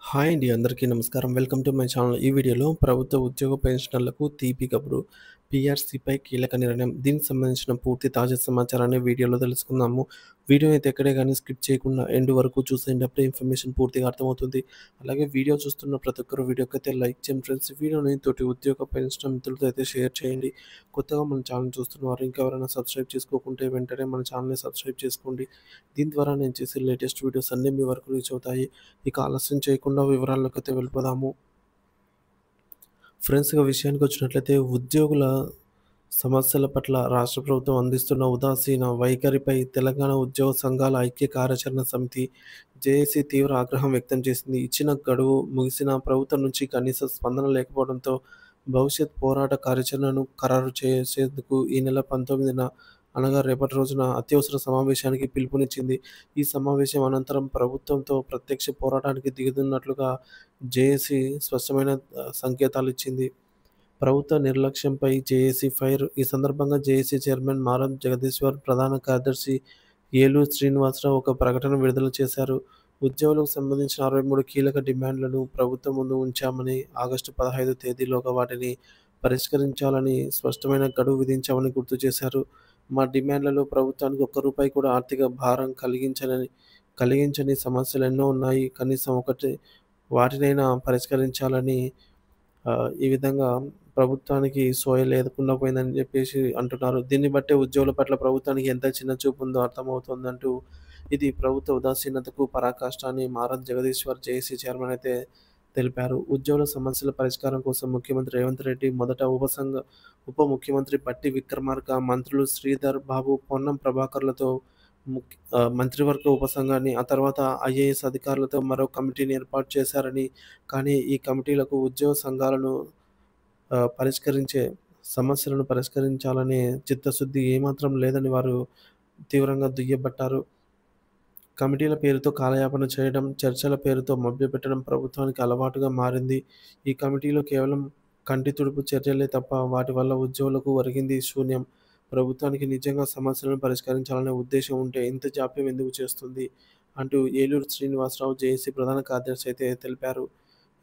Hi అండి. అందరికీ నమస్కారం. Welcome to my channel. ఈ వీడియోలో ప్రభుత్వ ఉద్యోగ పెన్షనర్లకు తీపి కబురు. పీఆర్సీపై కీలక నిర్ణయం. దీనికి సంబంధించిన పూర్తి తాజా సమాచారాన్ని వీడియోలో తెలుసుకుందాము. వీడియో అయితే ఎక్కడే గానీ స్కిప్ చేయకుండా ఎండ్ వరకు చూసేయండి. అప్పుడే ఇన్ఫర్మేషన్ పూర్తిగా అర్థమవుతుంది. అలాగే వీడియో చూస్తున్న ప్రతి ఒక్కరు వీడియోకైతే లైక్ చేయండి ఫ్రెండ్స్. ఈ వీడియోని తోటి ఉద్యోగ పెన్షనర్ మిత్రులతో అయితే షేర్ చేయండి. కొత్తగా మన ఛానల్ చూస్తున్నవారు ఇంకెవరైనా సబ్స్క్రైబ్ చేసుకోకుంటే వెంటనే మన ఛానల్‌ని సబ్స్క్రైబ్ చేసుకోండి. దీని ద్వారా నేను చేసే లేటెస్ట్ వీడియోస్ అన్నీ మీ వరకు రీచ్ అవుతాయి. ఇక ఆలస్యం చేయకుండా వివరాల్లోకైతే వెళ్ళిపోదాము. ఫ్రెండ్స్ ఇక విషయానికొచ్చినట్లయితే ఉద్యోగుల సమస్యల పట్ల రాష్ట్ర ప్రభుత్వం అందిస్తున్న ఉదాసీన వైఖరిపై తెలంగాణ ఉద్యోగ సంఘాల ఐక్య కార్యాచరణ సమితి జేఏసీ తీవ్ర ఆగ్రహం వ్యక్తం చేసింది. ఇచ్చిన గడువు ముగిసినా ప్రభుత్వం నుంచి కనీస స్పందన లేకపోవడంతో భవిష్యత్ పోరాట కార్యాచరణను ఖరారు చేసేందుకు ఈ నెల 19న అనగా రేపటి రోజున అత్యవసర సమావేశానికి పిలుపునిచ్చింది. ఈ సమావేశం అనంతరం ప్రభుత్వంతో ప్రత్యక్ష పోరాటానికి దిగుతున్నట్లుగా జేఏసీ స్పష్టమైన సంకేతాలిచ్చింది. ప్రభుత్వ నిర్లక్ష్యంపై జేఏసీ ఫైర్. ఈ సందర్భంగా జేఏసీ చైర్మన్ మారం జగదీశ్వర్, ప్రధాన కార్యదర్శి ఏలూరు శ్రీనివాసరావు ఒక ప్రకటన విడుదల చేశారు. ఉద్యోగులకు సంబంధించిన 63 కీలక డిమాండ్లను ప్రభుత్వం ముందు ఉంచామని, ఆగస్టు 15 తేదీలోగా వాటిని పరిష్కరించాలని స్పష్టమైన గడువు విధించామని గుర్తు చేశారు. మా డిమాండ్లలో ప్రభుత్వానికి ఒక్క రూపాయి కూడా ఆర్థిక భారం కలిగించని సమస్యలెన్నో ఉన్నాయి. కనీసం వాటినైనా పరిష్కరించాలని ఈ విధంగా ప్రభుత్వానికి సోయ లేకుండా పోయిందని చెప్పేసి అంటున్నారు. దీన్ని బట్టే ఉద్యోగుల పట్ల ప్రభుత్వానికి ఎంత చిన్న చూపు ఉందో అర్థమవుతోందంటూ ఇది ప్రభుత్వ ఉదాసీనతకు పరాకాష్ట అని మారం జగదీశ్వర్ జేఏసీ చైర్మన్ అయితే తెలిపారు. ఉద్యోగుల సమస్యల పరిష్కారం కోసం ముఖ్యమంత్రి రేవంత్ రెడ్డి మొదట ఉప ముఖ్యమంత్రి బట్టి విక్రమార్క, మంత్రులు శ్రీధర్ బాబు, పొన్నం ప్రభాకర్‌లతో మంత్రివర్గ ఉపసంఘాన్ని, ఆ తర్వాత ఐఏఎస్ అధికారులతో మరో కమిటీని ఏర్పాటు చేశారని, కానీ ఈ కమిటీలకు ఉద్యోగ సంఘాలను పరిష్కరించే సమస్యలను పరిష్కరించాలనే చిత్తశుద్ధి ఏమాత్రం లేదని వారు తీవ్రంగా దుయ్యబట్టారు. కమిటీల పేరుతో కాలయాపన చేయడం, చర్చల పేరుతో మభ్యపెట్టడం ప్రభుత్వానికి అలవాటుగా మారింది. ఈ కమిటీలు కేవలం కంటి తుడుపు చర్యలే తప్ప వాటి వల్ల ఉద్యోగులకు ఒరిగింది శూన్యం. ప్రభుత్వానికి నిజంగా సమస్యలను పరిష్కరించాలనే ఉద్దేశం ఉంటే ఇంత జాప్యం ఎందుకు చేస్తుంది? అంటూ ఏలూరు శ్రీనివాసరావు జేఏసీ ప్రధాన కార్యదర్శి అయితే తెలిపారు.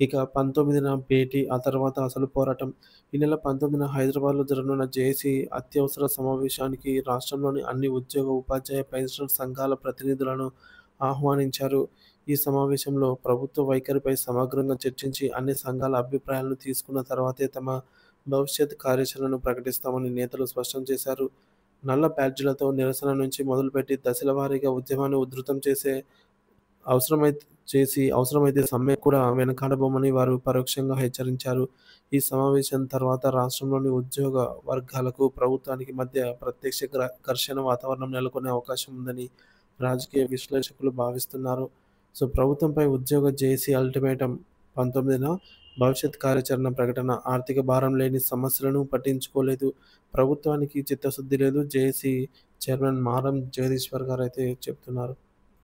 ఇక 19న భేటీ, ఆ తర్వాత అసలు పోరాటం. ఈ నెల 19న హైదరాబాద్‌లో జరగనున్న జేఏసీ అత్యవసర సమావేశానికి రాష్ట్రంలోని అన్ని ఉద్యోగ, ఉపాధ్యాయ, పెన్షనర్ సంఘాల ప్రతినిధులను ఆహ్వానించారు. ఈ సమావేశంలో ప్రభుత్వ వైఖరిపై సమగ్రంగా చర్చించి అన్ని సంఘాల అభిప్రాయాలను తీసుకున్న తర్వాతే తమ భవిష్యత్ కార్యాచరణను ప్రకటిస్తామని నేతలు స్పష్టం చేశారు. నల్ల బ్యాడ్జీలతో నిరసన నుంచి మొదలుపెట్టి దశల వారీగా ఉద్యమాన్ని ఉధృతం అవసరమైతే సమ్మెకు కూడా వెనకాడబోమని వారు పరోక్షంగా హెచ్చరించారు. ఈ సమావేశం తర్వాత రాష్ట్రంలోని ఉద్యోగ వర్గాలకు, ప్రభుత్వానికి మధ్య ప్రత్యక్ష ఘర్షణ వాతావరణం నెలకొనే అవకాశం ఉందని రాజకీయ విశ్లేషకులు భావిస్తున్నారు. సో, ప్రభుత్వంపై ఉద్యోగ జేఏసీ అల్టిమేటం 19న భవిష్యత్ కార్యాచరణ ప్రకటన. ఆర్థిక భారం లేని సమస్యలను పట్టించుకోలేదు. ప్రభుత్వానికి చిత్తశుద్ధి లేదు. జేఏసీ చైర్మన్ మారం జగదీశ్వర్ గారైతే చెప్తున్నారు.